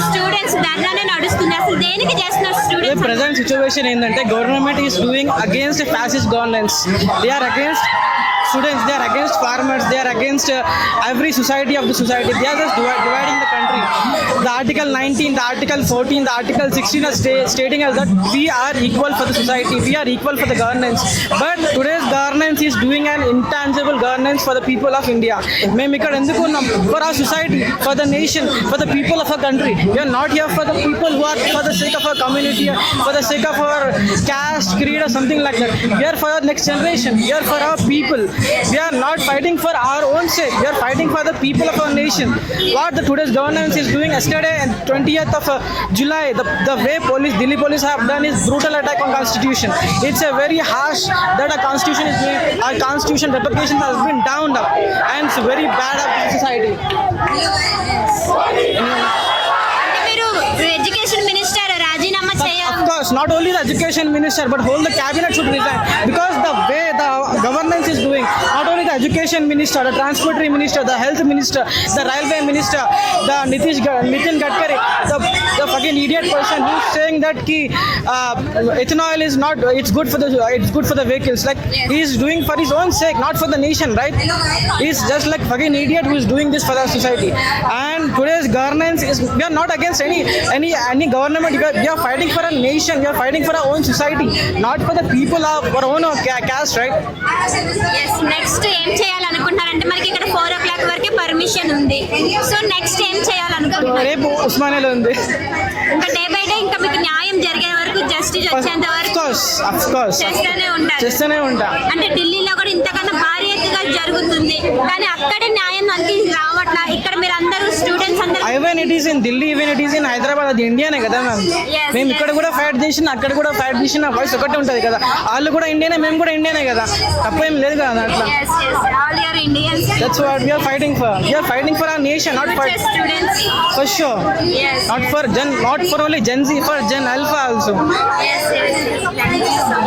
Students ధర్నానే నడుస్తుంది. అసలు దేనికి చేస్తున్నారు స్టూడెంట్స్? ప్రెసెంట్ సిచ్యువేషన్ ఏంటంటే government is doing against fascist governance. They are against students, they are against farmers, they are against every society of the society. They are just dividing the country. The article 19, the article 14, the article 16 are stating as that we are equal for the society, we are equal for the governance. But today's governance is doing an intangible governance for the people of India. మేము ఇక్కడ ఎందుకు ఉన్నాం? For our society, for the nation, for the people of our country. We are not here for the people who are for the sake of our community, for the sake of our caste, creed or something like that. We are for our next generation, we are for our people. We are not fighting for our own sake. We are fighting for the people of our nation. What the today's governance is doing yesterday, 20th of July, the way Delhi police have done is brutal attack on Constitution. It's a very harsh that our Constitution is doing. Our Constitution reputation has been downed up, and it's very bad of the society. అంటే మీరు education minister రాజీనామా చేయాలి. Of course, not only the education minister, but whole the cabinet should resign, because the way the governance is doing, not only the education minister, the transportary minister, the health minister, the railway minister, the Nitin Gadkari, the fucking idiot person who's saying that ethanol is not, it's good for the vehicles. Like, he's doing for his own sake, not for the nation, right? He's just like fucking idiot who is doing this for the society. And today's governance is, we are not against any government. We are fighting for a nation, we are fighting for our own society, not for the people of our own caste, right? Yes, next ఏం చేయాలనుకుంటున్నారంటే మనకి ఇక్కడ 4 o'clock వరకే permission ఉంది. So next ఏం చేయాలనుకుంటున్నారు? రేపు ఉస్మానియాలో ఉంది. ఇంకా డే బై డే ఇంకా మీకు న్యాయం జరిగే వరకు, జస్టిస్ వచ్చేంత వరకు చేస్తూనే ఉంటా. అంటే ఢిల్లీలో కూడా ఇంతకన్నా భారీ ఎత్తుగా జరుగుతుంది, కానీ అక్కడే న్యాయం మనకి రావట్లా. ఇక్కడ మీరు అందరూ స్టూడెంట్స్ అందరూ, even it is in Delhi, even it is in Hyderabad, అది ఇండియానే కదా మ్యామ్. మేము ఇక్కడ కూడా ఫైట్ చేసిన, అక్కడ కూడా ఫైట్ చేసిన, వాయిస్ ఒకటే ఉంటుంది కదా. వాళ్ళు కూడా ఇండియానే, మేము కూడా ఇండియానే కదా, తప్పేం లేదు కదా అట్లా. That's what we are fighting for. We are fighting for our nation, not for students. For sure. Yes. Not for only Gen Z, for Gen Alpha also. Yes. Thank you so much.